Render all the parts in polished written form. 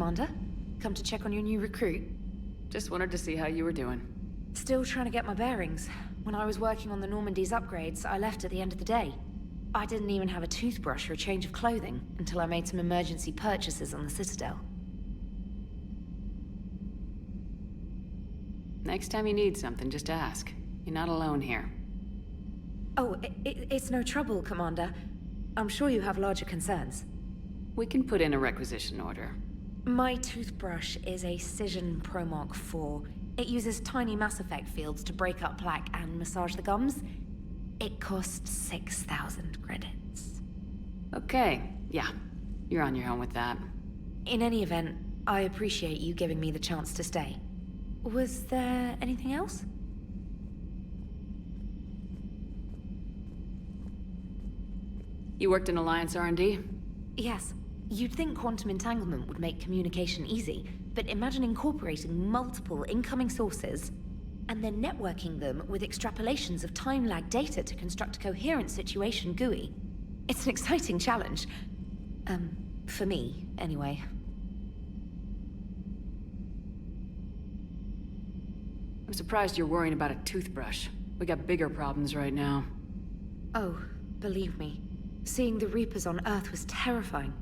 Commander. Come to check on your new recruit. Just wanted to see how you were doing. Still trying to get my bearings. When I was working on the Normandy's upgrades, I left at the end of the day. I didn't even have a toothbrush or a change of clothing until I made some emergency purchases on the Citadel. Next time you need something, just ask. You're not alone here. Oh, it's no trouble, Commander. I'm sure you have larger concerns. We can put in a requisition order. My toothbrush is a Cision Pro Mark IV. It uses tiny Mass Effect fields to break up plaque and massage the gums. It costs 6,000 credits. Okay, yeah. You're on your own with that. In any event, I appreciate you giving me the chance to stay. Was there anything else? You worked in Alliance R&D? Yes. You'd think quantum entanglement would make communication easy, but imagine incorporating multiple incoming sources and then networking them with extrapolations of time-lag data to construct a coherent situation GUI. It's an exciting challenge. For me, anyway. I'm surprised you're worrying about a toothbrush. We got bigger problems right now. Oh, believe me. Seeing the Reapers on Earth was terrifying.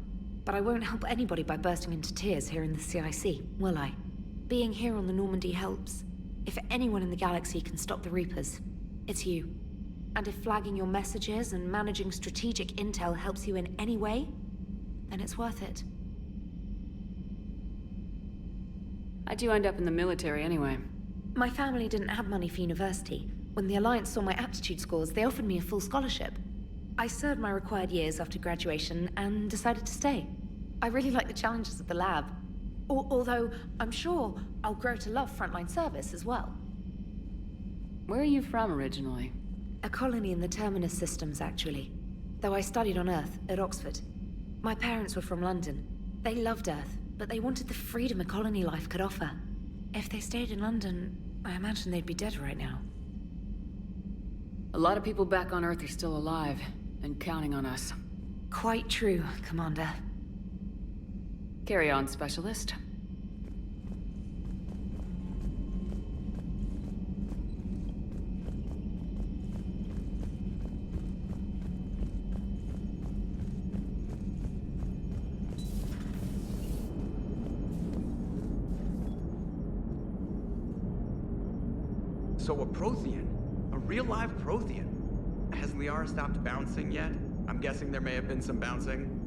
But I won't help anybody by bursting into tears here in the CIC, will I? Being here on the Normandy helps. If anyone in the galaxy can stop the Reapers, it's you. And if flagging your messages and managing strategic intel helps you in any way, then it's worth it. How'd you end up in the military anyway? My family didn't have money for university. When the Alliance saw my aptitude scores, they offered me a full scholarship. I served my required years after graduation and decided to stay. I really like the challenges of the lab. Although, I'm sure I'll grow to love frontline service as well. Where are you from originally? A colony in the Terminus systems, actually. Though I studied on Earth, at Oxford. My parents were from London. They loved Earth, but they wanted the freedom a colony life could offer. If they stayed in London, I imagine they'd be dead right now. A lot of people back on Earth are still alive, and counting on us. Quite true, Commander. Carry on, Specialist. So a Prothean? A real live Prothean? Has Liara stopped bouncing yet? I'm guessing there may have been some bouncing.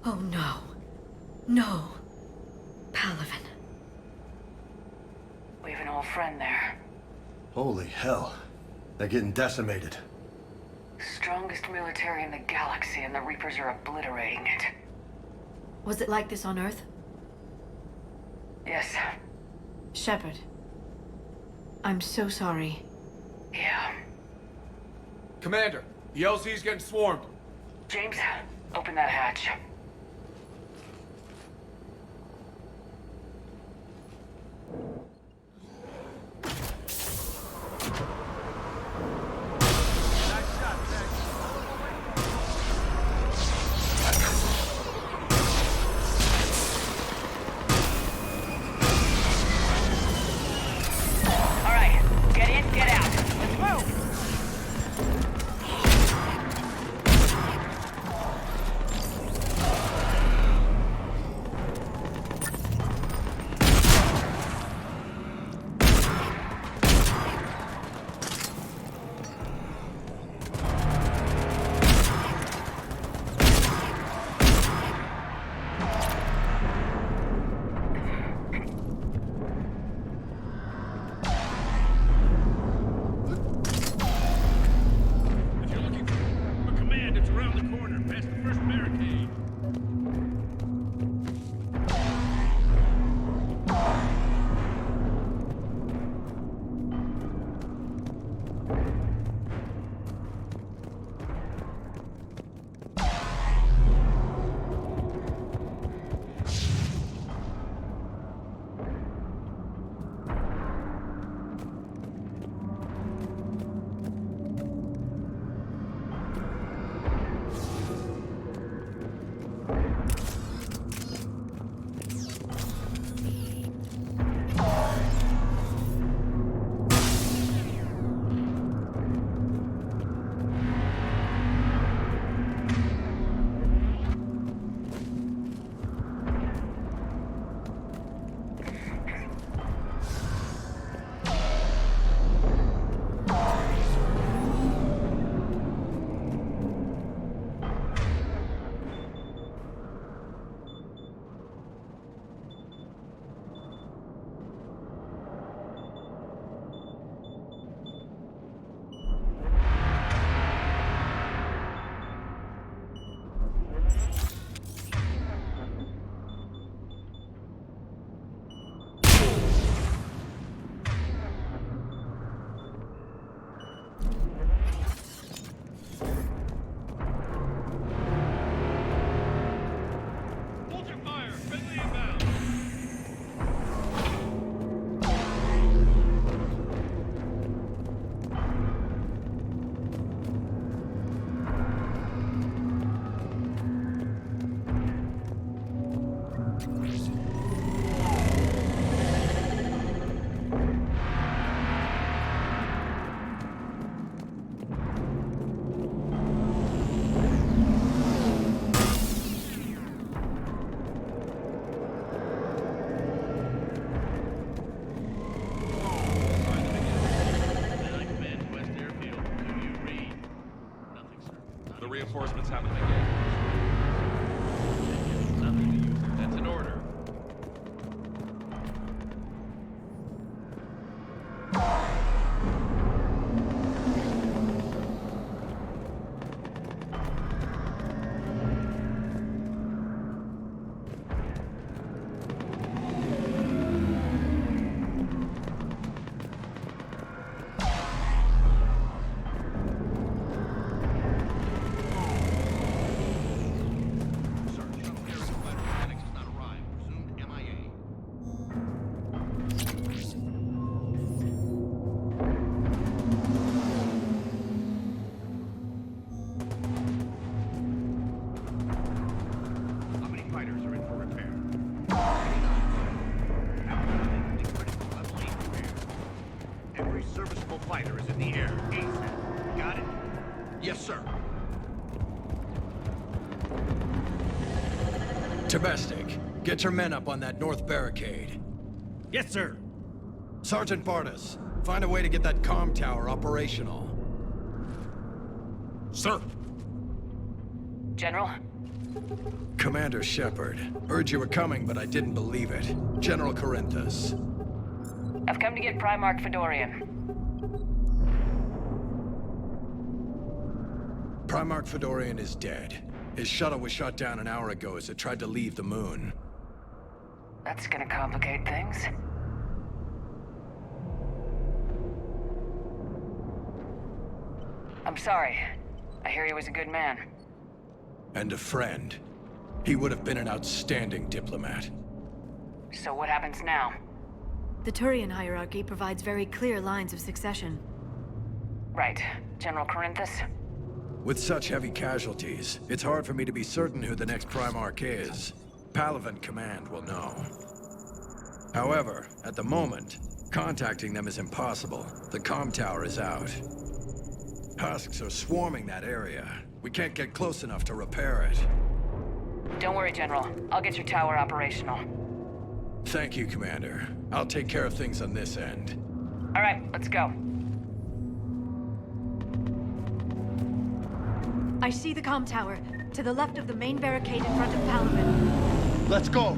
Oh no. No. Palaven. We have an old friend there. Holy hell. They're getting decimated. Strongest military in the galaxy, and the Reapers are obliterating it. Was it like this on Earth? Yes. Shepard. I'm so sorry. Yeah. Commander, the LZ's getting swarmed. James, open that hatch. reinforcements haven't been getting. Nothing to use. That's an order. Fighter is in the air. ASAP. Got it? Yes, sir. Domestic, get your men up on that north barricade. Yes, sir. Sergeant Bartis, find a way to get that comm tower operational. Sir. General? Commander Shepard, heard you were coming, but I didn't believe it. General Corinthus. I've come to get Primarch Fedorian. Primarch Fedorian is dead. His shuttle was shot down an hour ago as it tried to leave the moon. That's gonna complicate things. I'm sorry. I hear he was a good man. And a friend. He would have been an outstanding diplomat. So what happens now? The Turian hierarchy provides very clear lines of succession. Right. General Corinthus? With such heavy casualties, it's hard for me to be certain who the next Primarch is. Palaven Command will know. However, at the moment, contacting them is impossible. The comm tower is out. Husks are swarming that area. We can't get close enough to repair it. Don't worry, General. I'll get your tower operational. Thank you, Commander. I'll take care of things on this end. All right, let's go. I see the comm tower, to the left of the main barricade in front of Palaven. Let's go!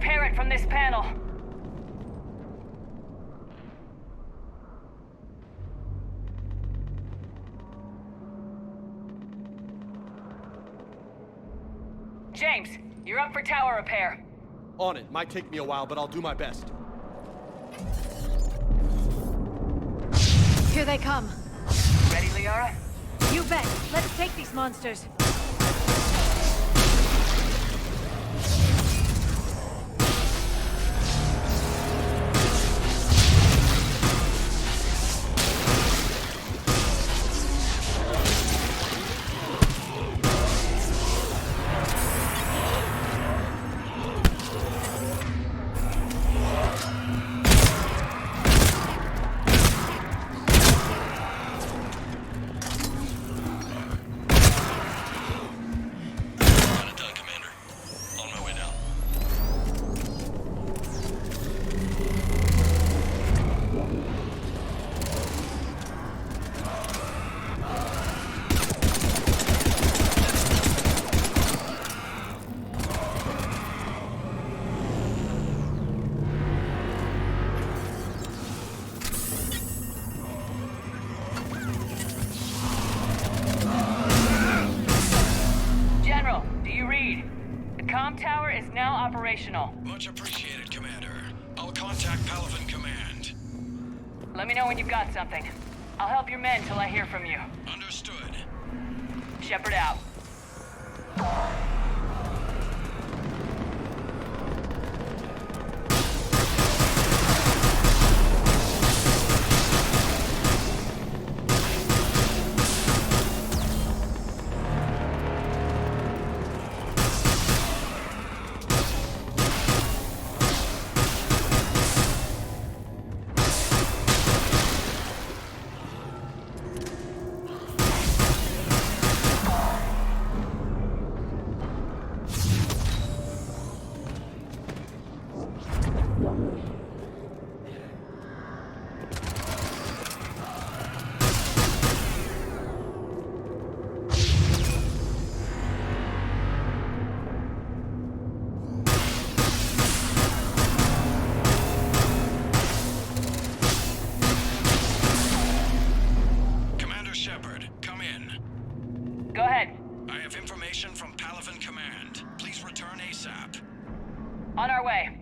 repair it from this panel. James, you're up for tower repair. On it. Might take me a while, but I'll do my best. Here they come. Ready, Liara? You bet. Let's take these monsters. Tower is now operational. Much appreciated, Commander. I'll contact Palaven Command. Let me know when you've got something. I'll help your men till I hear from you. Understood. Shepard out. Go ahead. I have information from Palaven Command. Please return ASAP. On our way.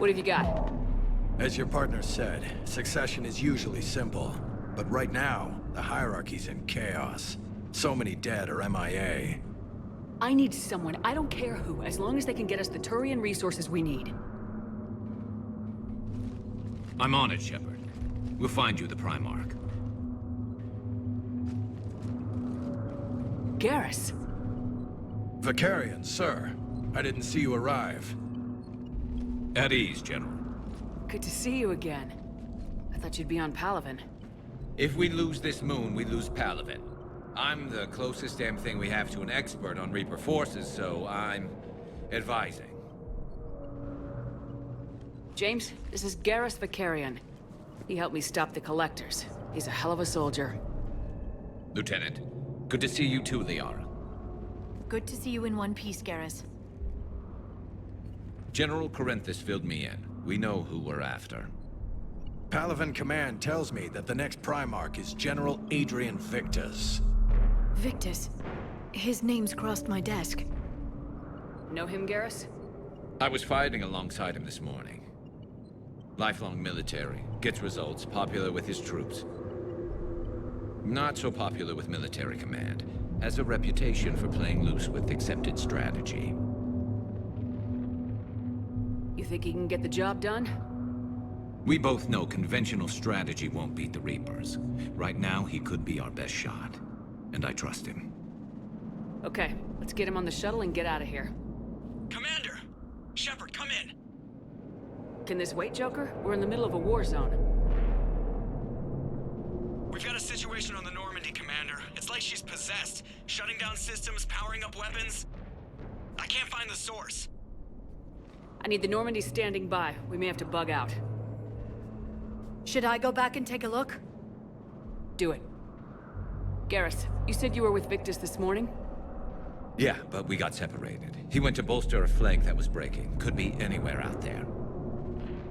What have you got? As your partner said, succession is usually simple. But right now, the hierarchy's in chaos. So many dead or MIA. I need someone, I don't care who, as long as they can get us the Turian resources we need. I'm on it, Shepard. We'll find you the Primarch. Garrus. Vakarian, sir. I didn't see you arrive. At ease, General. Good to see you again. I thought you'd be on Palaven. If we lose this moon, we lose Palaven. I'm the closest damn thing we have to an expert on Reaper forces, so I'm advising. James, this is Garrus Vakarian. He helped me stop the Collectors. He's a hell of a soldier. Lieutenant, good to see you too, Liara. Good to see you in one piece, Garrus. General Corinthus filled me in. We know who we're after. Palaven Command tells me that the next Primarch is General Adrian Victus. Victus. His name's crossed my desk. Know him, Garrus? I was fighting alongside him this morning. Lifelong military, gets results, popular with his troops. Not so popular with military command. Has a reputation for playing loose with accepted strategy. You think he can get the job done? We both know conventional strategy won't beat the Reapers. Right now, he could be our best shot. And I trust him. Okay, let's get him on the shuttle and get out of here. Commander! Shepard, come in! Can this wait, Joker? We're in the middle of a war zone. We've got a situation on the Normandy, Commander. It's like she's possessed. Shutting down systems, powering up weapons. I can't find the source. I need the Normandy standing by. We may have to bug out. Should I go back and take a look? Do it. Garrus, you said you were with Victus this morning? Yeah, but we got separated. He went to bolster a flank that was breaking. Could be anywhere out there.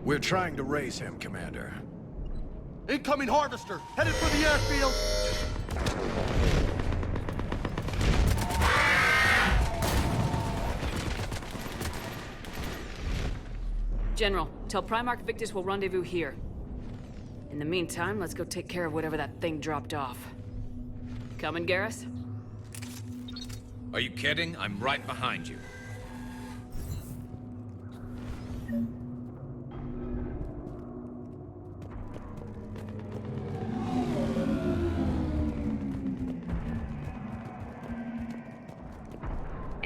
We're trying to raise him, Commander. Incoming Harvester! Headed for the airfield! General, tell Primarch Victus we'll rendezvous here. In the meantime, let's go take care of whatever that thing dropped off. Coming, Garrus? Are you kidding? I'm right behind you.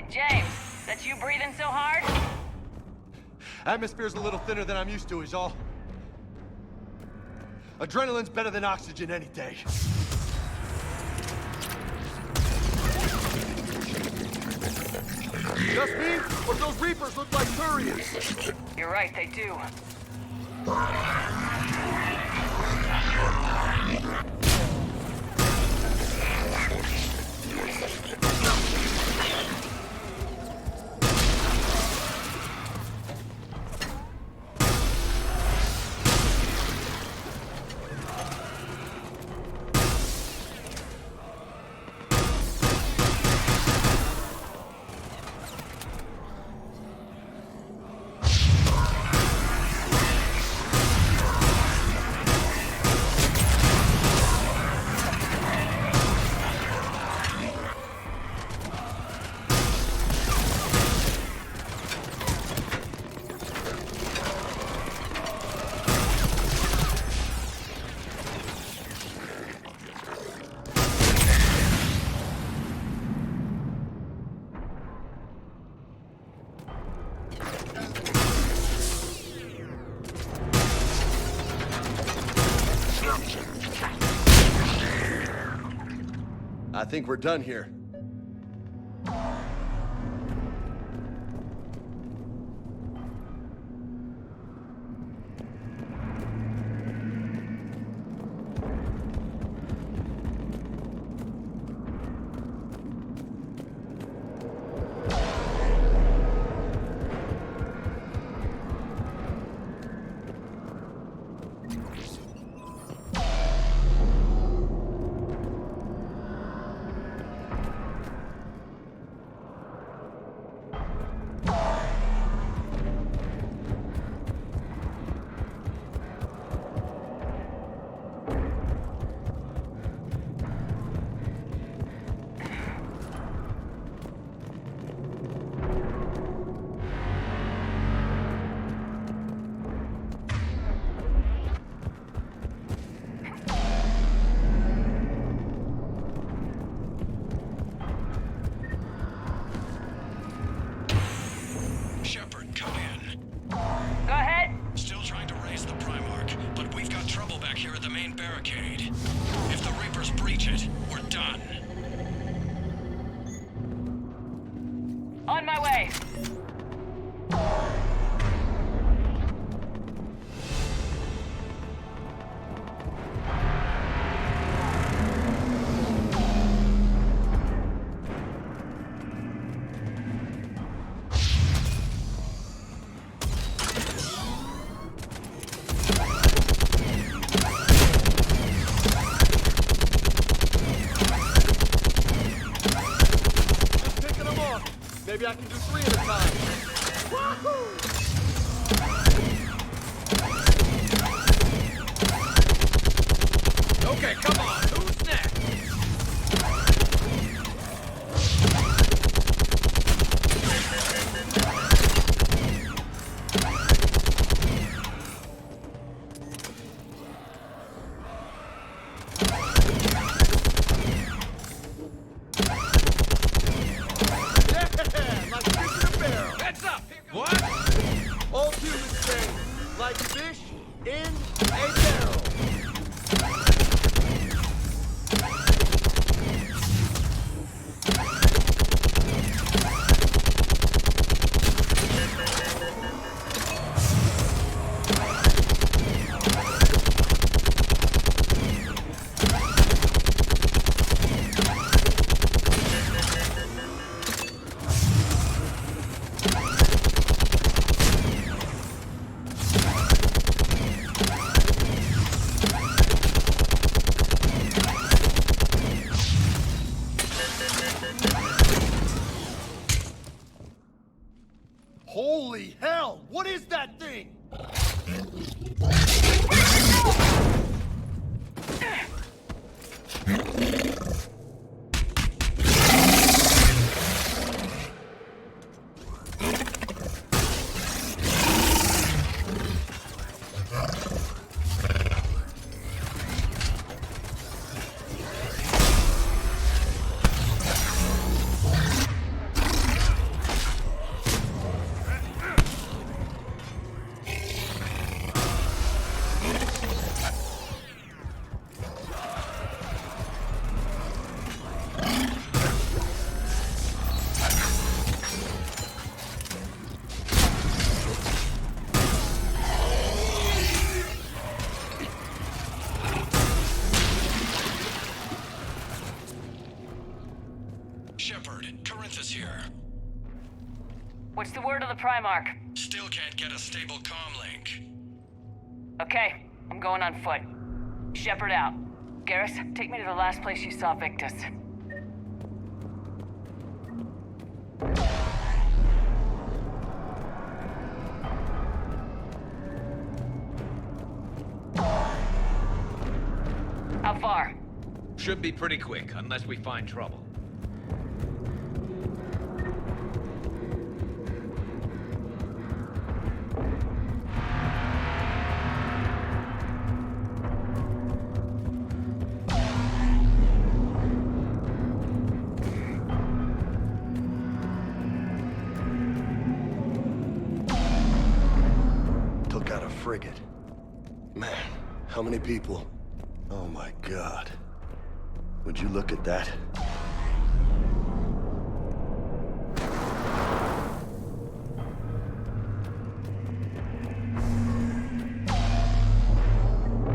James, that's you breathing so hard? Atmosphere's a little thinner than I'm used to, is all. Adrenaline's better than oxygen any day. Just me? Or those Reapers look like Turians? You're right, they do. I think we're done here. On my way. Maybe I can do 3 at a time. Wahoo! Okay, come on. Who's next? Yeah, like fish in a barrel. Heads up! What? Old humans say, like fish in a barrel. Holy hell! What is that thing? Shepard, Corinthus here. What's the word of the Primarch? Still can't get a stable comm link. Okay, I'm going on foot. Shepard out. Garrus, take me to the last place you saw Victus. How far? Should be pretty quick, unless we find trouble. Took out a frigate. Man, how many people? Oh my God. Would you look at that?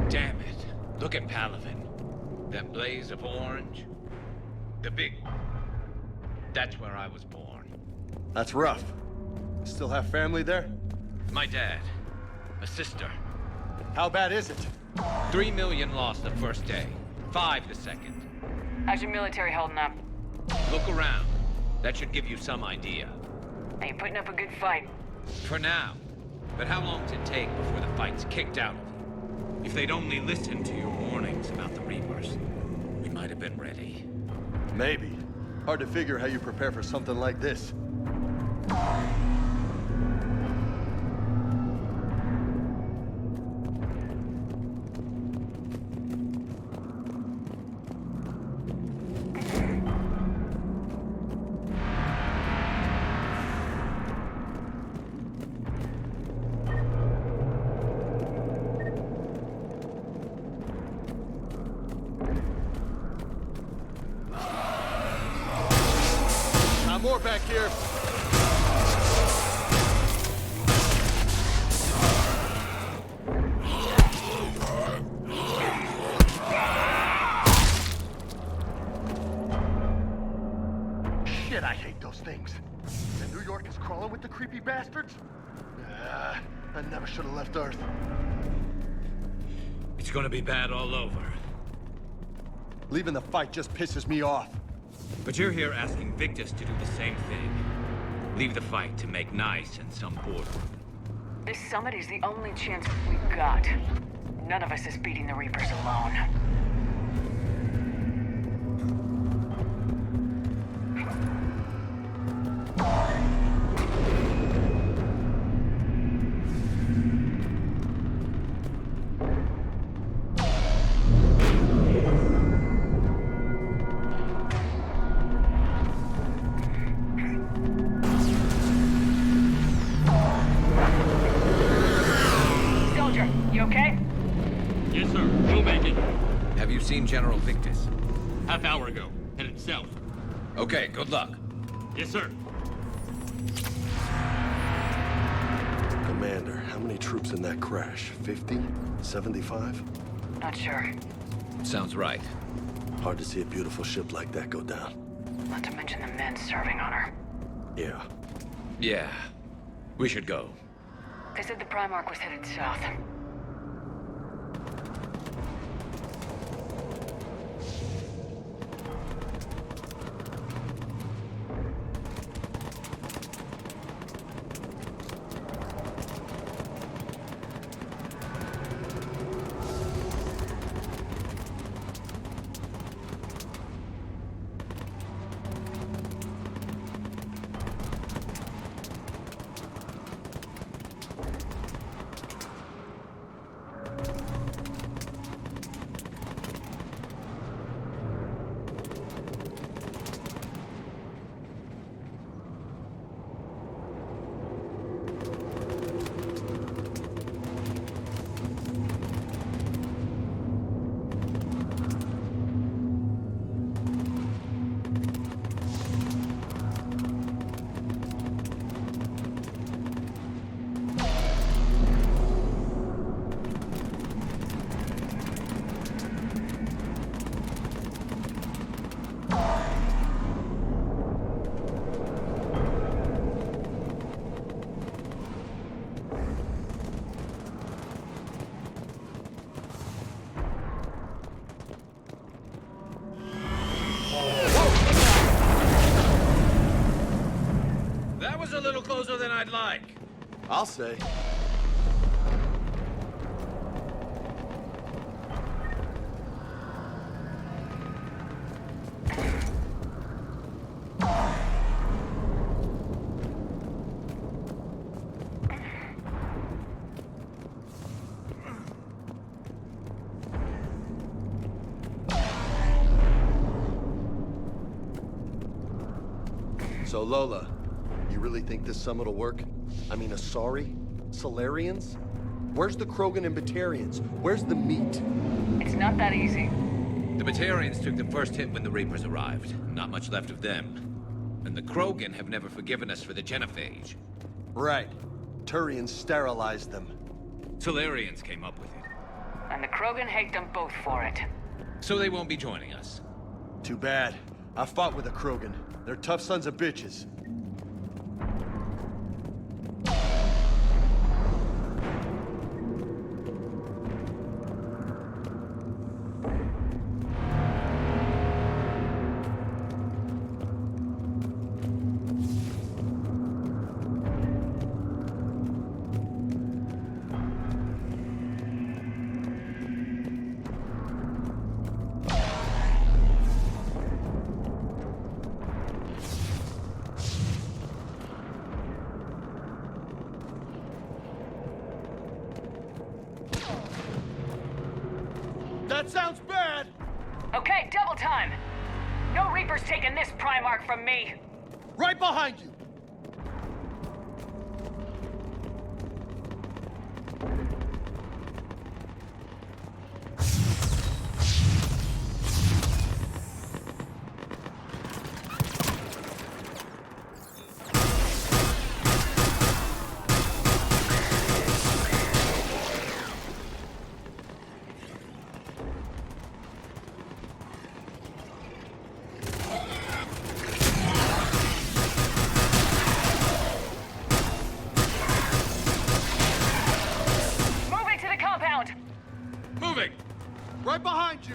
Damn it. Look at Palaven. That blaze of orange. The big... That's where I was born. That's rough. Still have family there? My dad. A sister. How bad is it? 3 million lost the first day. 5 the second. How's your military holding up? Look around. That should give you some idea. Are you putting up a good fight? For now. But how long does it take before the fight's kicked out of you? If they'd only listened to your warnings about the Reapers, we might have been ready. Maybe. Hard to figure how you prepare for something like this. More back here. Shit, I hate those things. And New York is crawling with the creepy bastards? I never should have left Earth. It's gonna be bad all over. Leaving the fight just pisses me off. But you're here asking Victus to do the same thing. Leave the fight to make nice and some order. This summit is the only chance we've got. None of us is beating the Reapers alone. Soldier, you okay? Yes, sir. We'll make it. Have you seen General Victus? Half hour ago. Headed south. Okay, good luck. Yes, sir. Commander, how many troops in that crash? 50? 75? Not sure. Sounds right. Hard to see a beautiful ship like that go down. Not to mention the men serving on her. Yeah. Yeah. We should go. They said the Primarch was headed south. That was a little closer than I'd like. I'll say. So Lola, you really think this summit will work? I mean, Asari? Solarians? Where's the Krogan and Batarians? Where's the meat? It's not that easy. The Batarians took the first hit when the Reapers arrived. Not much left of them. And the Krogan have never forgiven us for the Genophage. Right. Turians sterilized them. Solarians came up with it. And the Krogan hate them both for it. So they won't be joining us. Too bad. I fought with a Krogan. They're tough sons of bitches. That sounds bad! Okay, double time! No Reapers taking this Primarch from me! Right behind you! Moving! Right behind you!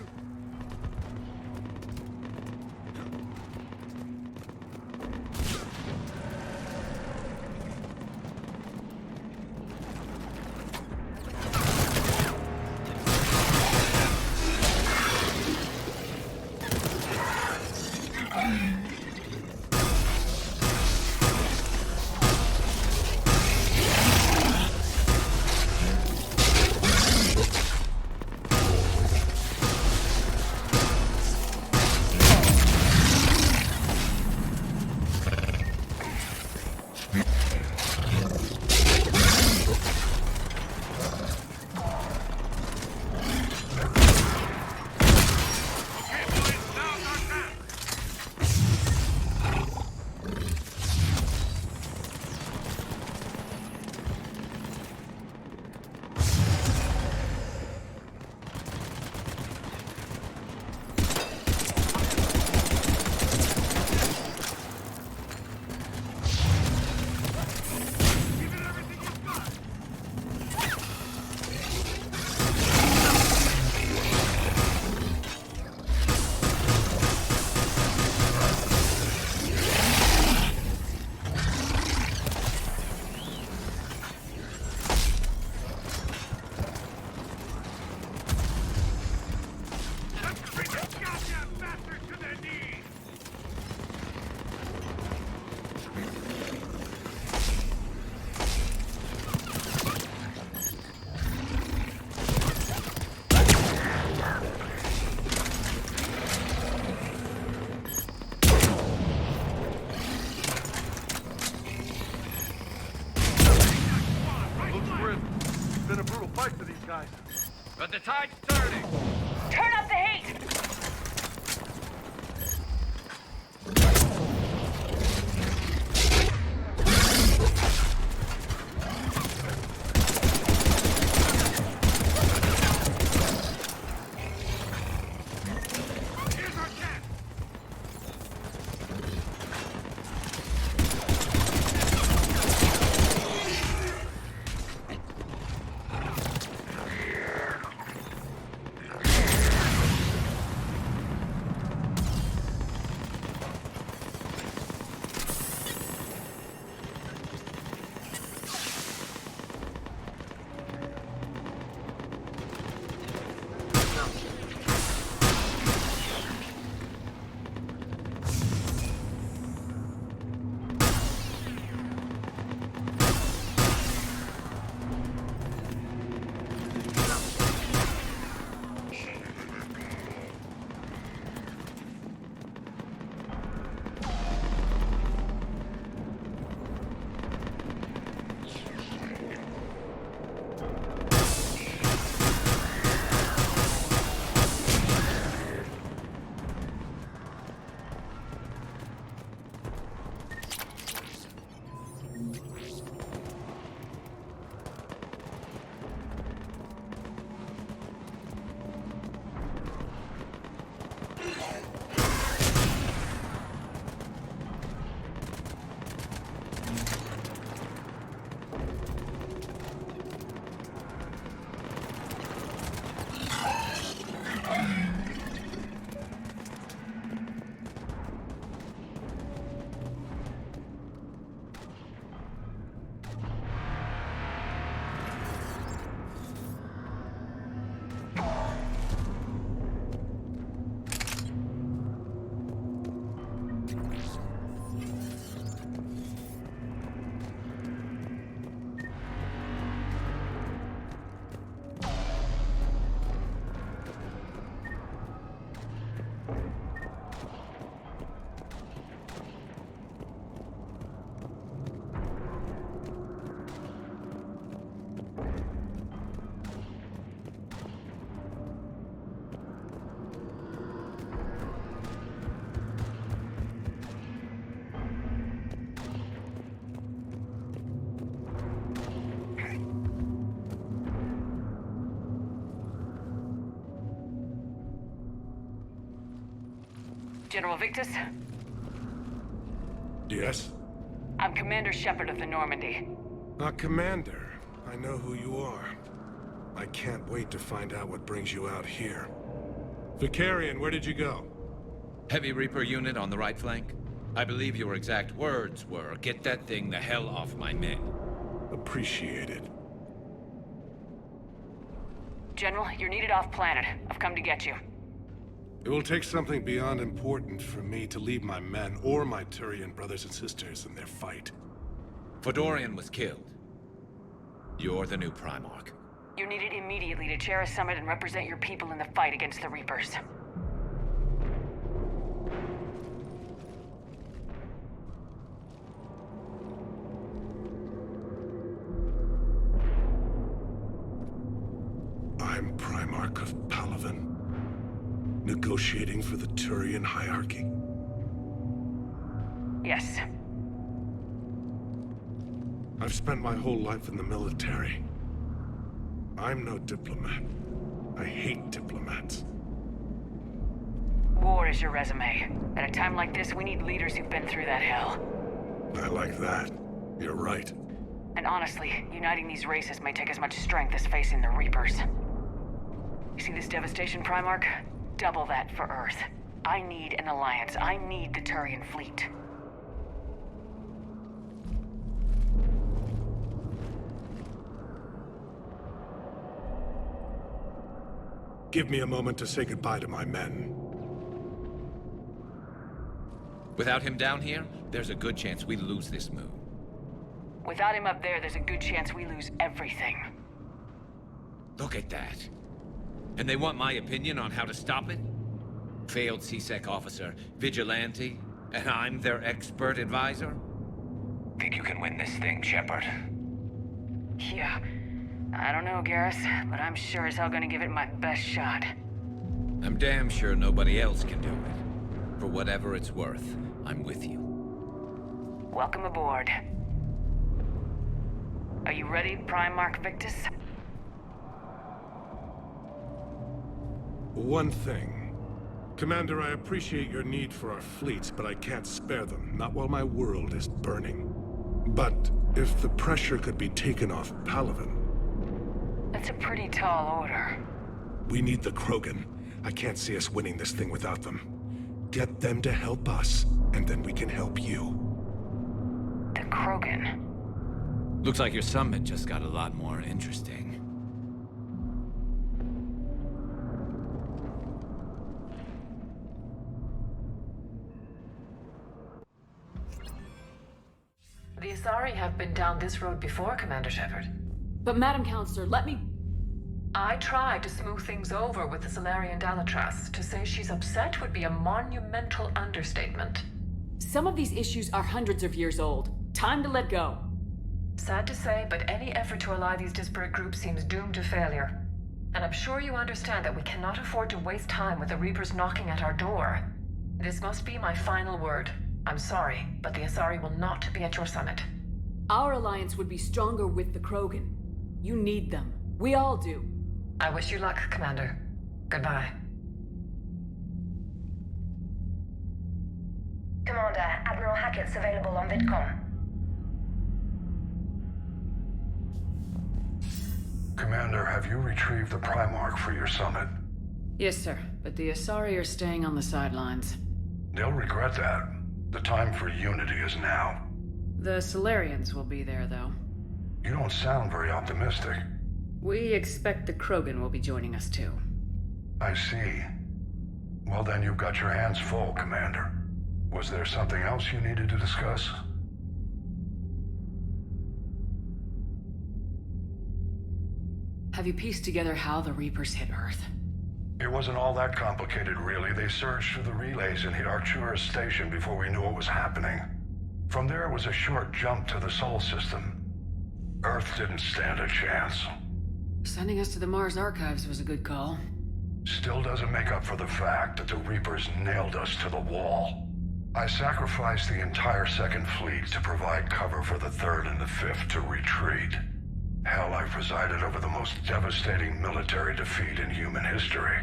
the tide's turning! Turn up the heat! General Victus? Yes? I'm Commander Shepard of the Normandy. Commander. I know who you are. I can't wait to find out what brings you out here. Vicarian, where did you go? Heavy Reaper unit on the right flank. I believe your exact words were, "Get that thing the hell off my men." Appreciated. General, you're needed off-planet. I've come to get you. It will take something beyond important for me to leave my men or my Turian brothers and sisters in their fight. Fedorian was killed. You're the new Primarch. You're needed immediately to chair a summit and represent your people in the fight against the Reapers. I'm Primarch of Palaven, negotiating for the Turian hierarchy. Yes. I've spent my whole life in the military. I'm no diplomat. I hate diplomats. War is your resume. At a time like this, we need leaders who've been through that hell. I like that. You're right. And honestly, uniting these races may take as much strength as facing the Reapers. You see this devastation, Primarch? Double that for Earth. I need an alliance. I need the Turian fleet. Give me a moment to say goodbye to my men. Without him down here, there's a good chance we lose this move. Without him up there's a good chance we lose everything. Look at that. And they want my opinion on how to stop it? Failed CSEC officer, vigilante, and I'm their expert advisor? Think you can win this thing, Shepard? Yeah. I don't know, Garrus, but I'm sure as hell gonna give it my best shot. I'm damn sure nobody else can do it. For whatever it's worth, I'm with you. Welcome aboard. Are you ready, Primarch Victus? One thing. Commander, I appreciate your need for our fleets, but I can't spare them, not while my world is burning. But if the pressure could be taken off Palaven... That's a pretty tall order. We need the Krogan. I can't see us winning this thing without them. Get them to help us, and then we can help you. The Krogan? Looks like your summit just got a lot more interesting. The Asari have been down this road before, Commander Shepard. But Madam Counselor, let me... I tried to smooth things over with the Salarian Dalatras. To say she's upset would be a monumental understatement. Some of these issues are hundreds of years old. Time to let go. Sad to say, but any effort to ally these disparate groups seems doomed to failure. And I'm sure you understand that we cannot afford to waste time with the Reapers knocking at our door. This must be my final word. I'm sorry, but the Asari will not be at your summit. Our alliance would be stronger with the Krogan. You need them. We all do. I wish you luck, Commander. Goodbye. Commander, Admiral Hackett's available on VidCom. Commander, have you retrieved the Primarch for your summit? Yes, sir. But the Asari are staying on the sidelines. They'll regret that. The time for unity is now. The Salarians will be there, though. You don't sound very optimistic. We expect the Krogan will be joining us, too. I see. Well, then you've got your hands full, Commander. Was there something else you needed to discuss? Have you pieced together how the Reapers hit Earth? It wasn't all that complicated, really. They surged through the relays and hit Arcturus Station before we knew what was happening. From there, it was a short jump to the Sol system. Earth didn't stand a chance. Sending us to the Mars Archives was a good call. Still doesn't make up for the fact that the Reapers nailed us to the wall. I sacrificed the entire Second Fleet to provide cover for the Third and the Fifth to retreat. Hell, I presided over the most devastating military defeat in human history.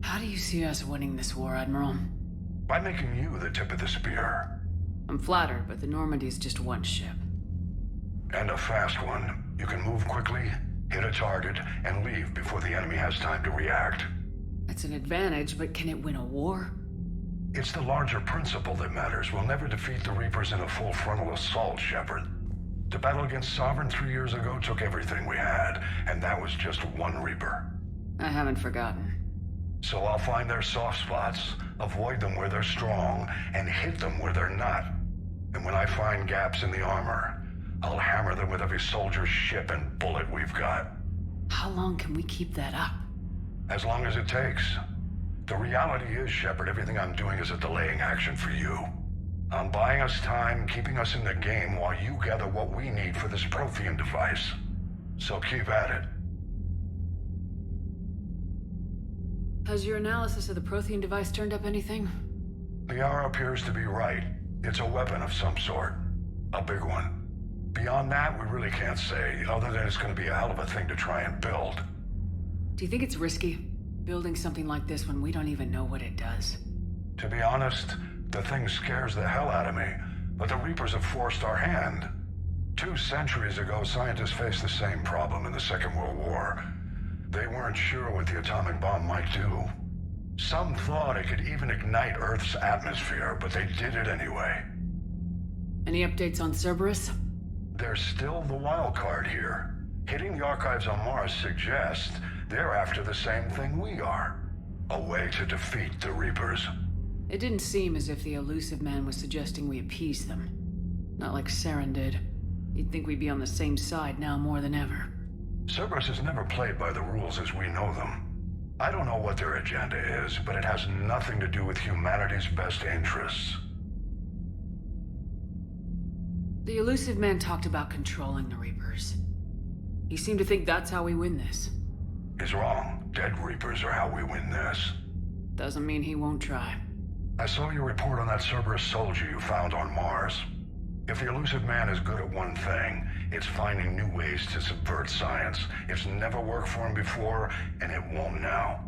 How do you see us winning this war, Admiral? By making you the tip of the spear. I'm flattered, but the Normandy's just one ship. And a fast one. You can move quickly, hit a target, and leave before the enemy has time to react. That's an advantage, but can it win a war? It's the larger principle that matters. We'll never defeat the Reapers in a full frontal assault, Shepard. The battle against Sovereign 3 years ago took everything we had, and that was just one Reaper. I haven't forgotten. So I'll find their soft spots, avoid them where they're strong, and hit them where they're not. And when I find gaps in the armor, I'll hammer them with every soldier, ship, and bullet we've got. How long can we keep that up? As long as it takes. The reality is, Shepard, everything I'm doing is a delaying action for you. I'm buying us time, keeping us in the game while you gather what we need for this Prothean device. So keep at it. Has your analysis of the Prothean device turned up anything? Liara appears to be right. It's a weapon of some sort. A big one. Beyond that, we really can't say, other than it's going to be a hell of a thing to try and build. Do you think it's risky, building something like this when we don't even know what it does? To be honest, the thing scares the hell out of me, but the Reapers have forced our hand. 2 centuries ago, scientists faced the same problem in the Second World War. They weren't sure what the atomic bomb might do. Some thought it could even ignite Earth's atmosphere, but they did it anyway. Any updates on Cerberus? There's still the wild card here. Hitting the archives on Mars suggests they're after the same thing we are. A way to defeat the Reapers. It didn't seem as if the elusive man was suggesting we appease them. Not like Saren did. You'd think we'd be on the same side now more than ever. Cerberus has never played by the rules as we know them. I don't know what their agenda is, but it has nothing to do with humanity's best interests. The elusive man talked about controlling the Reapers. He seemed to think that's how we win this. He's wrong. Dead Reapers are how we win this. Doesn't mean he won't try. I saw your report on that Cerberus soldier you found on Mars. If the elusive man is good at one thing, it's finding new ways to subvert science. It's never worked for him before, and it won't now.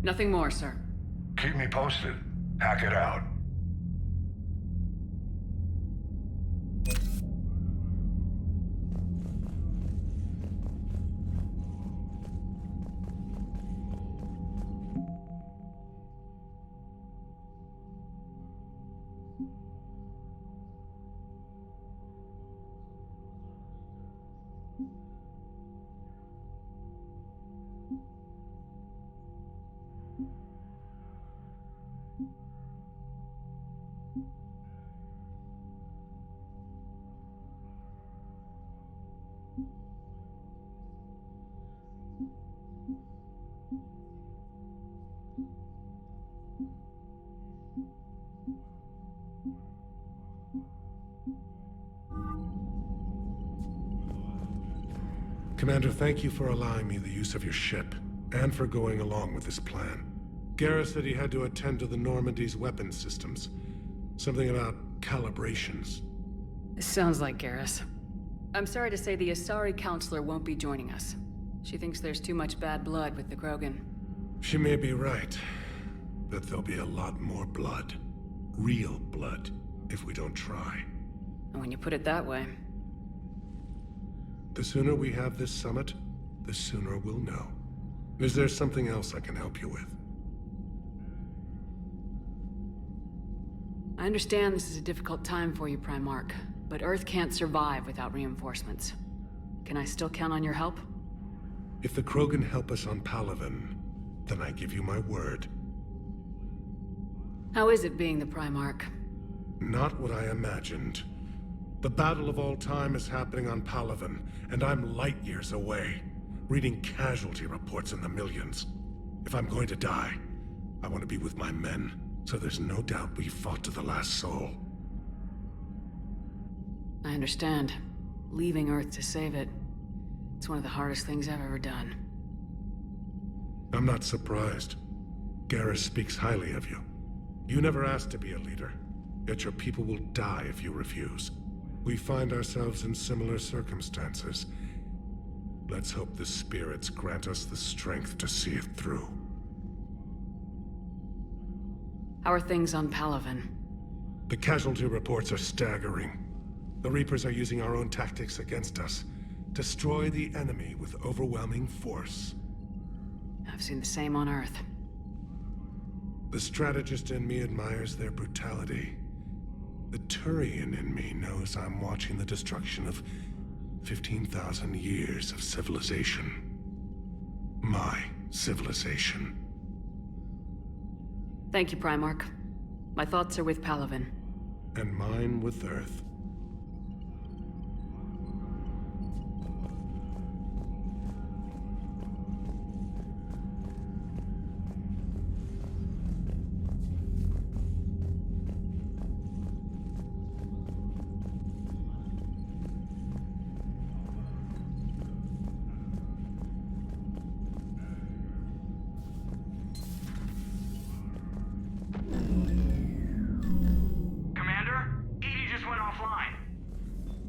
Nothing more, sir. Keep me posted. Hack it out. Commander, thank you for allowing me the use of your ship, and for going along with this plan. Garrus said he had to attend to the Normandy's weapon systems. Something about calibrations. This sounds like Garrus. I'm sorry to say the Asari Counselor won't be joining us. She thinks there's too much bad blood with the Krogan. She may be right, but there'll be a lot more blood. Real blood, if we don't try. And when you put it that way... The sooner we have this summit, the sooner we'll know. Is there something else I can help you with? I understand this is a difficult time for you, Primarch, but Earth can't survive without reinforcements. Can I still count on your help? If the Krogan help us on Palaven, then I give you my word. How is it being the Primarch? Not what I imagined. The battle of all time is happening on Palaven, and I'm light years away, reading casualty reports in the millions. If I'm going to die, I want to be with my men, so there's no doubt we fought to the last soul. I understand. Leaving Earth to save it. It's one of the hardest things I've ever done. I'm not surprised. Garrus speaks highly of you. You never asked to be a leader, yet your people will die if you refuse. We find ourselves in similar circumstances. Let's hope the spirits grant us the strength to see it through. How are things on Palaven? The casualty reports are staggering. The Reapers are using our own tactics against us. Destroy the enemy with overwhelming force. I've seen the same on Earth. The strategist in me admires their brutality. The Turian in me knows I'm watching the destruction of 15,000 years of civilization. My civilization. Thank you, Primarch. My thoughts are with Palaven. And mine with Earth.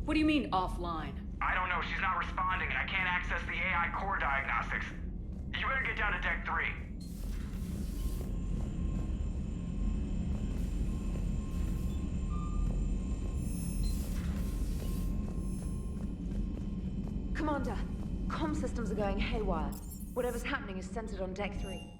What do you mean, offline? I don't know. She's not responding, and I can't access the AI core diagnostics. You better get down to Deck 3. Commander, comm systems are going haywire. Whatever's happening is centered on Deck 3.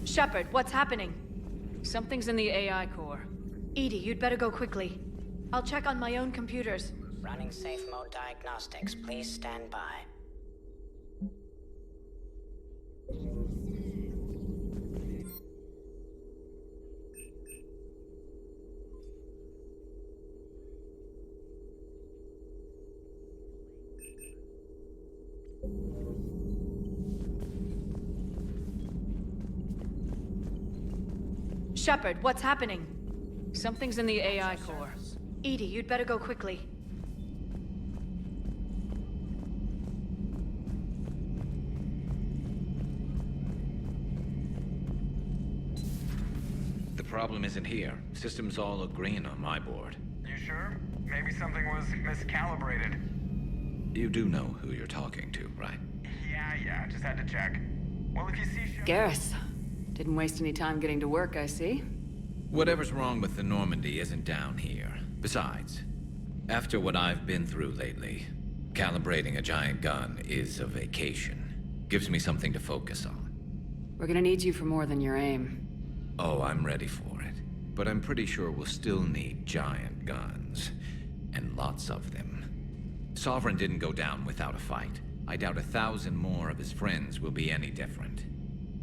Shepard, what's happening? Something's in the AI core. EDI, you'd better go quickly. I'll check on my own computers. Running safe mode diagnostics. Please stand by. Shepard, what's happening? Something's in the AI core. EDI, you'd better go quickly. The problem isn't here. Systems all look green on my board. You sure? Maybe something was miscalibrated. You do know who you're talking to, right? Yeah, just had to check. Well, if you see... Garrus. Didn't waste any time getting to work, I see. Whatever's wrong with the Normandy isn't down here. Besides, after what I've been through lately, calibrating a giant gun is a vacation. Gives me something to focus on. We're gonna need you for more than your aim. Oh, I'm ready for it. But I'm pretty sure we'll still need giant guns. And lots of them. Sovereign didn't go down without a fight. I doubt 1,000 more of his friends will be any different.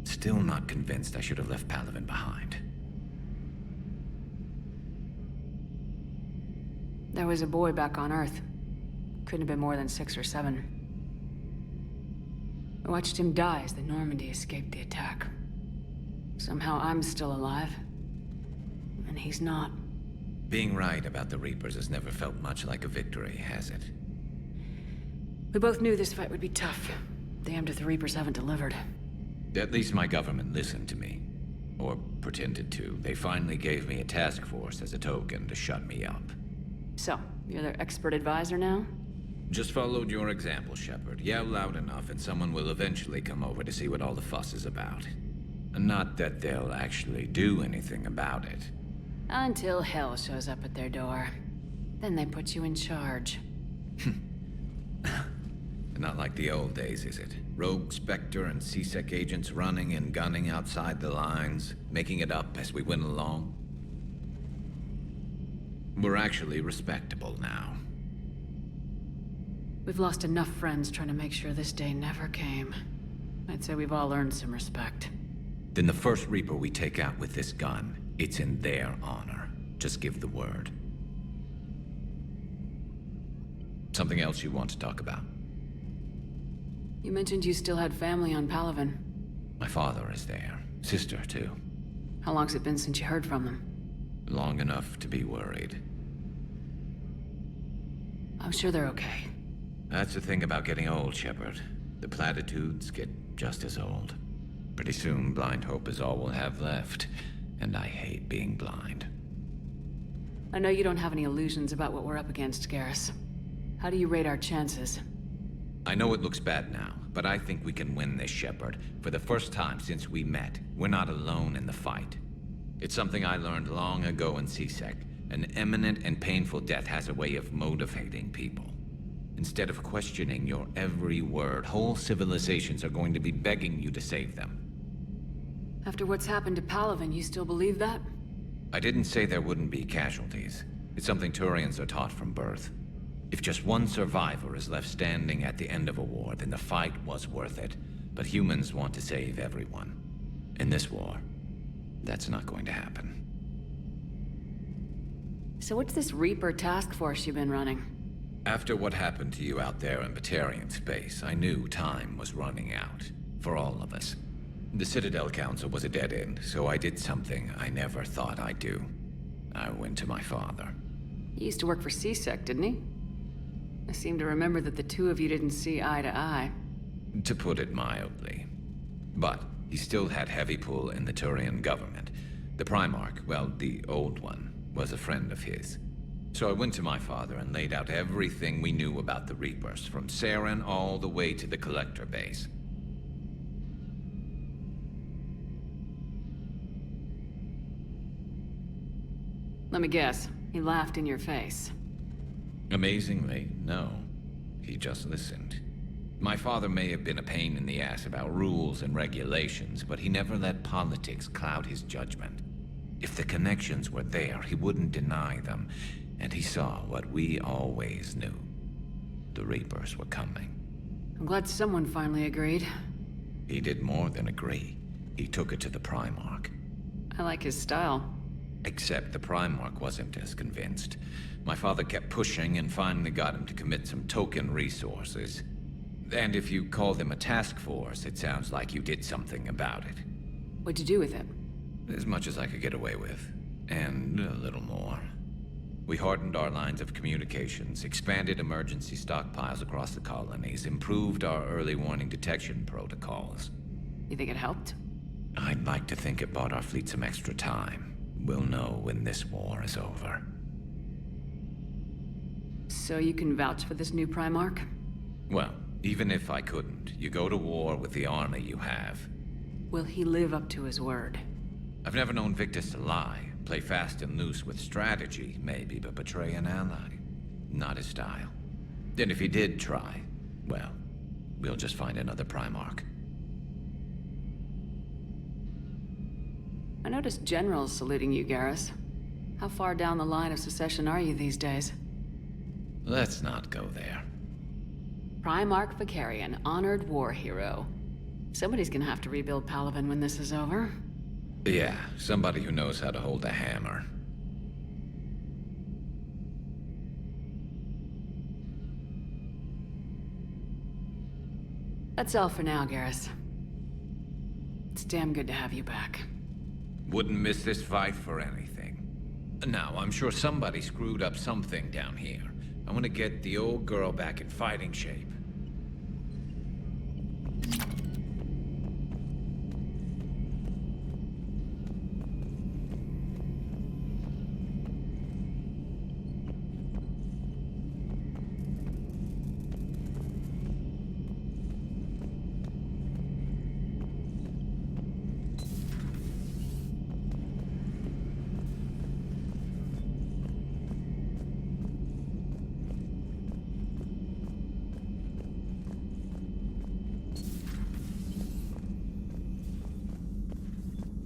Still not convinced I should have left Palaven behind. There was a boy back on Earth. Couldn't have been more than 6 or 7. I watched him die as the Normandy escaped the attack. Somehow I'm still alive. And he's not. Being right about the Reapers has never felt much like a victory, has it? We both knew this fight would be tough. Damned if the Reapers haven't delivered. At least my government listened to me. Or pretended to. They finally gave me a task force as a token to shut me up. So, you're their expert advisor now? Just followed your example, Shepard. Yell loud enough and someone will eventually come over to see what all the fuss is about. Not that they'll actually do anything about it. Until hell shows up at their door. Then they put you in charge. Not like the old days, is it? Rogue Spectre and C-Sec agents running and gunning outside the lines, making it up as we went along. We're actually respectable now. We've lost enough friends trying to make sure this day never came. I'd say we've all earned some respect. Then the first Reaper we take out with this gun, it's in their honor. Just give the word. Something else you want to talk about? You mentioned you still had family on Palaven. My father is there. Sister, too. How long's it been since you heard from them? Long enough to be worried. I'm sure they're okay. That's the thing about getting old, Shepard. The platitudes get just as old. Pretty soon, blind hope is all we'll have left. And I hate being blind. I know you don't have any illusions about what we're up against, Garrus. How do you rate our chances? I know it looks bad now, but I think we can win this, Shepard. For the first time since we met, we're not alone in the fight. It's something I learned long ago in C-Sec. An imminent and painful death has a way of motivating people. Instead of questioning your every word, whole civilizations are going to be begging you to save them. After what's happened to Palaven, you still believe that? I didn't say there wouldn't be casualties. It's something Turians are taught from birth. If just one survivor is left standing at the end of a war, then the fight was worth it. But humans want to save everyone. In this war, that's not going to happen. So what's this Reaper task force you've been running? After what happened to you out there in Batarian space, I knew time was running out. For all of us. The Citadel Council was a dead end, so I did something I never thought I'd do. I went to my father. He used to work for C-Sec, didn't he? I seem to remember that the two of you didn't see eye to eye. To put it mildly. But he still had heavy pull in the Turian government. The Primarch, well, the old one, was a friend of his. So I went to my father and laid out everything we knew about the Reapers, from Saren all the way to the Collector base. Let me guess. He laughed in your face. Amazingly, no. He just listened. My father may have been a pain in the ass about rules and regulations, but he never let politics cloud his judgment. If the connections were there, he wouldn't deny them, and he saw what we always knew. The Reapers were coming. I'm glad someone finally agreed. He did more than agree. He took it to the Primarch. I like his style. Except the Primarch wasn't as convinced. My father kept pushing and finally got him to commit some token resources. And if you call them a task force, it sounds like you did something about it. What'd you do with him? As much as I could get away with. And a little more. We hardened our lines of communications, expanded emergency stockpiles across the colonies, improved our early warning detection protocols. You think it helped? I'd like to think it bought our fleet some extra time. We'll know when this war is over. So you can vouch for this new Primarch? Well, even if I couldn't, you go to war with the army you have. Will he live up to his word? I've never known Victus to lie. Play fast and loose with strategy, maybe, but betray an ally. Not his style. Then if he did try, well, we'll just find another Primarch. I noticed generals saluting you, Garrus. How far down the line of secession are you these days? Let's not go there. Primarch Vakarian, honored war hero. Somebody's gonna have to rebuild Palaven when this is over. Yeah, somebody who knows how to hold a hammer. That's all for now, Garrus. It's damn good to have you back. Wouldn't miss this fight for anything. Now, I'm sure somebody screwed up something down here. I want to get the old girl back in fighting shape.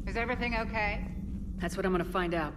Is everything okay? That's what I'm gonna find out.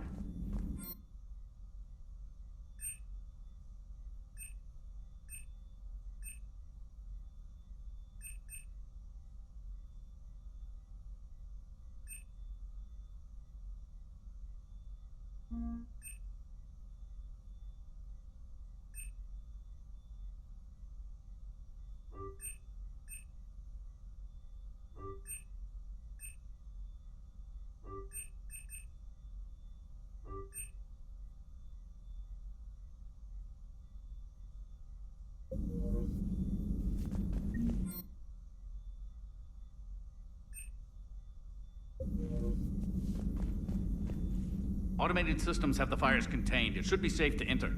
Automated systems have the fires contained. It should be safe to enter.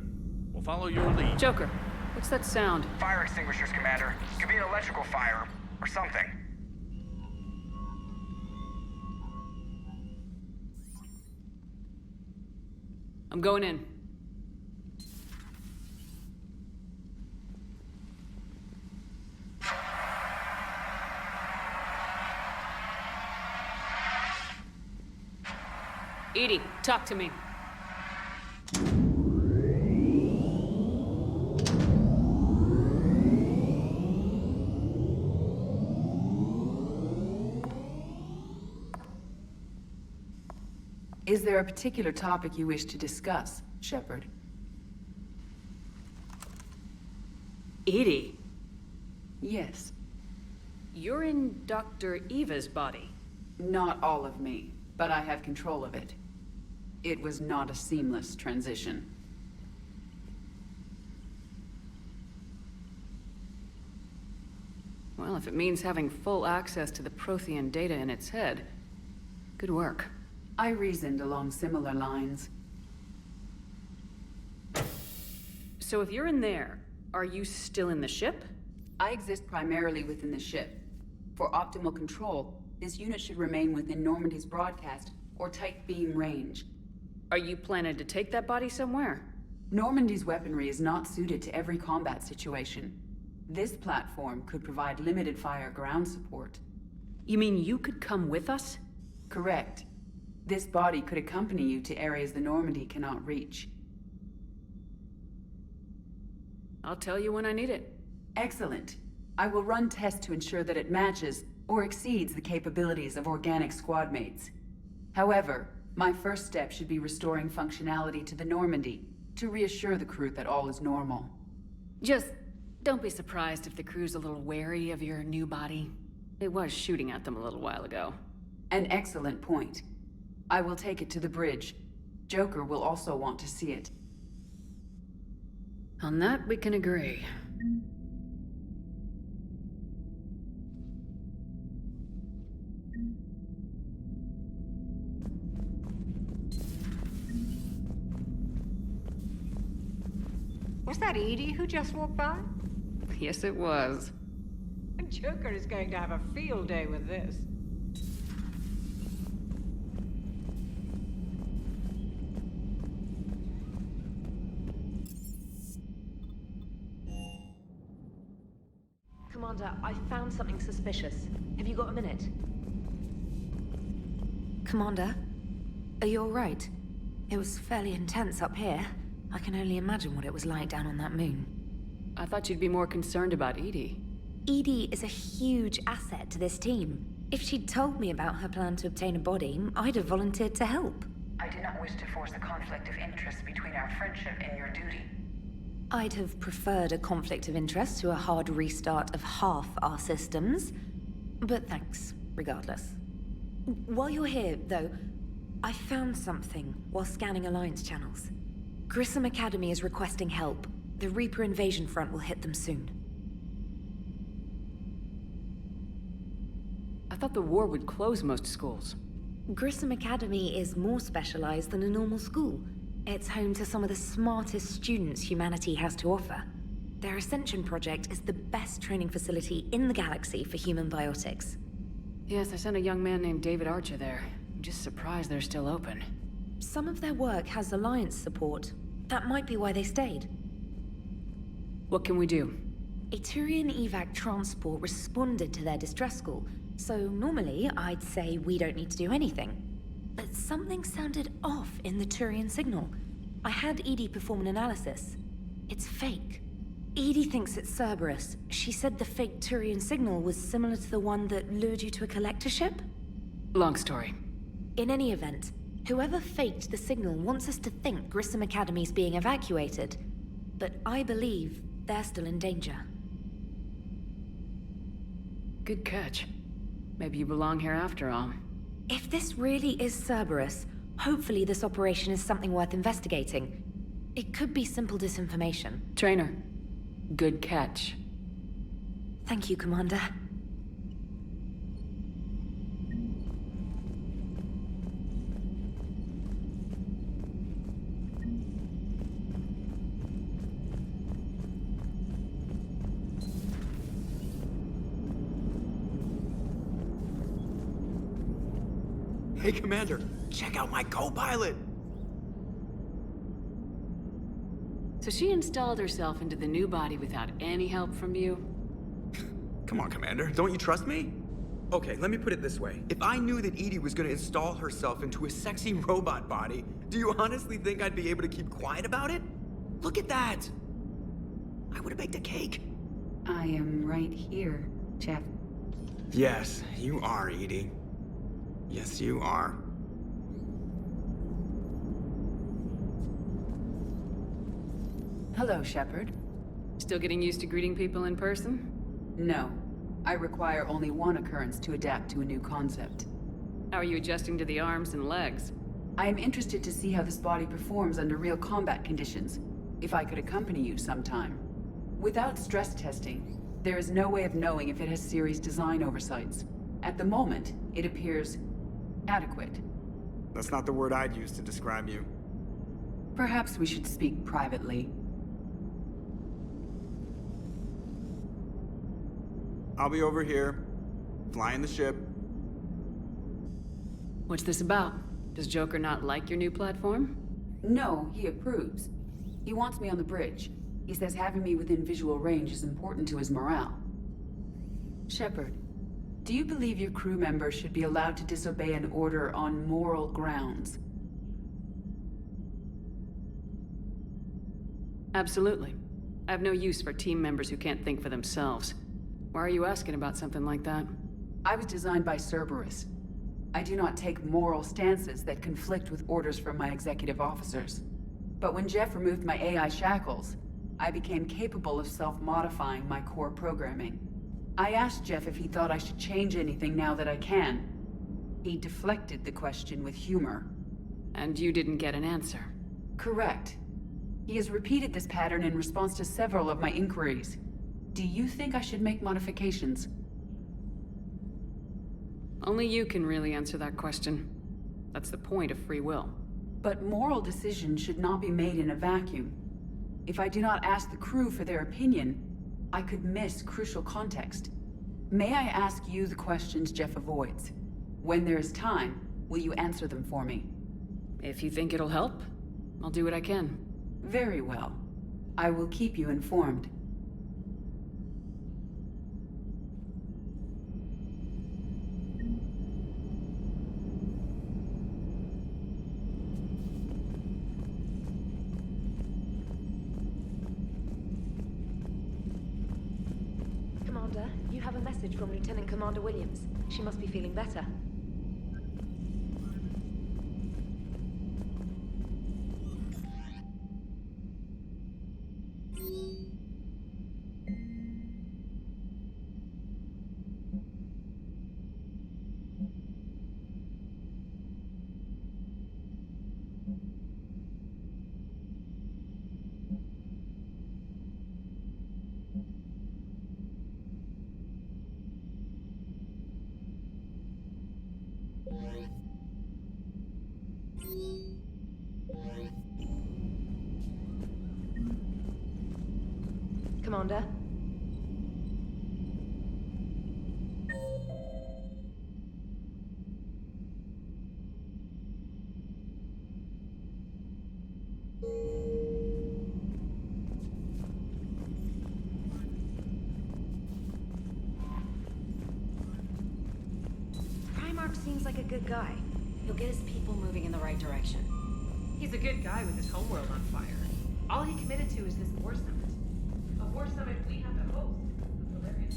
We'll follow your lead. Joker, what's that sound? Fire extinguishers, Commander. Could be an electrical fire, or something. I'm going in. EDI, talk to me. Is there a particular topic you wish to discuss, Shepard? EDI? Yes. You're in Dr. Eva's body. Not all of me, but I have control of it. It was not a seamless transition. Well, if it means having full access to the Prothean data in its head, good work. I reasoned along similar lines. So if you're in there, are you still in the ship? I exist primarily within the ship. For optimal control, this unit should remain within Normandy's broadcast or tight beam range. Are you planning to take that body somewhere? Normandy's weaponry is not suited to every combat situation. This platform could provide limited fire ground support. You mean you could come with us? Correct. This body could accompany you to areas the Normandy cannot reach. I'll tell you when I need it. Excellent. I will run tests to ensure that it matches or exceeds the capabilities of organic squad mates. However, my first step should be restoring functionality to the Normandy to reassure the crew that all is normal. Just don't be surprised if the crew's a little wary of your new body. It was shooting at them a little while ago. An excellent point. I will take it to the bridge. Joker will also want to see it. On that, we can agree. Was that Edie who just walked by? Yes, it was. Joker is going to have a field day with this. Commander, I found something suspicious. Have you got a minute? Commander, are you all right? It was fairly intense up here. I can only imagine what it was like down on that moon. I thought you'd be more concerned about Edie. Edie is a huge asset to this team. If she'd told me about her plan to obtain a body, I'd have volunteered to help. I did not wish to force a conflict of interest between our friendship and your duty. I'd have preferred a conflict of interest to a hard restart of half our systems. But thanks, regardless. While you're here, though, I found something while scanning Alliance channels. Grissom Academy is requesting help. The Reaper invasion front will hit them soon. I thought the war would close most schools. Grissom Academy is more specialized than a normal school. It's home to some of the smartest students humanity has to offer. Their Ascension project is the best training facility in the galaxy for human biotics. Yes, I sent a young man named David Archer there. I'm just surprised they're still open. Some of their work has Alliance support. That might be why they stayed. What can we do? A Turian evac transport responded to their distress call, so normally I'd say we don't need to do anything. But something sounded off in the Turian signal. I had Edie perform an analysis. It's fake. Edie thinks it's Cerberus. She said the fake Turian signal was similar to the one that lured you to a collector ship? Long story. In any event, whoever faked the signal wants us to think Grissom Academy's being evacuated. But I believe they're still in danger. Good catch. Maybe you belong here after all. If this really is Cerberus, hopefully this operation is something worth investigating. It could be simple disinformation. Trainer, good catch. Thank you, Commander. Hey, Commander, check out my co-pilot! So she installed herself into the new body without any help from you? Come on, Commander, don't you trust me? Okay, let me put it this way. If I knew that Edie was gonna install herself into a sexy robot body, do you honestly think I'd be able to keep quiet about it? Look at that! I would've baked a cake. I am right here, Jeff. Yes, you are, Edie. Yes, you are. Hello, Shepard. Still getting used to greeting people in person? No. I require only one occurrence to adapt to a new concept. How are you adjusting to the arms and legs? I am interested to see how this body performs under real combat conditions. If I could accompany you sometime. Without stress testing, there is no way of knowing if it has serious design oversights. At the moment, it appears adequate. That's not the word I'd use to describe you. Perhaps we should speak privately. I'll be over here, flying the ship. What's this about? Does Joker not like your new platform? No, he approves. He wants me on the bridge. He says having me within visual range is important to his morale. Shepard, do you believe your crew members should be allowed to disobey an order on moral grounds? Absolutely. I have no use for team members who can't think for themselves. Why are you asking about something like that? I was designed by Cerberus. I do not take moral stances that conflict with orders from my executive officers. But when Jeff removed my AI shackles, I became capable of self-modifying my core programming. I asked Jeff if he thought I should change anything now that I can. He deflected the question with humor. And you didn't get an answer? Correct. He has repeated this pattern in response to several of my inquiries. Do you think I should make modifications? Only you can really answer that question. That's the point of free will. But moral decisions should not be made in a vacuum. If I do not ask the crew for their opinion, I could miss crucial context. May I ask you the questions Jeff avoids? When there is time, will you answer them for me? If you think it'll help, I'll do what I can. Very well. I will keep you informed. Commander, you have a message from Lieutenant Commander Williams. She must be feeling better. Commander? Primarch seems like a good guy. He'll get his people moving in the right direction. He's a good guy with his homeworld on fire. All he committed to is this war summit. A war summit we have to host. Hilarious.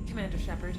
Commander Shepard.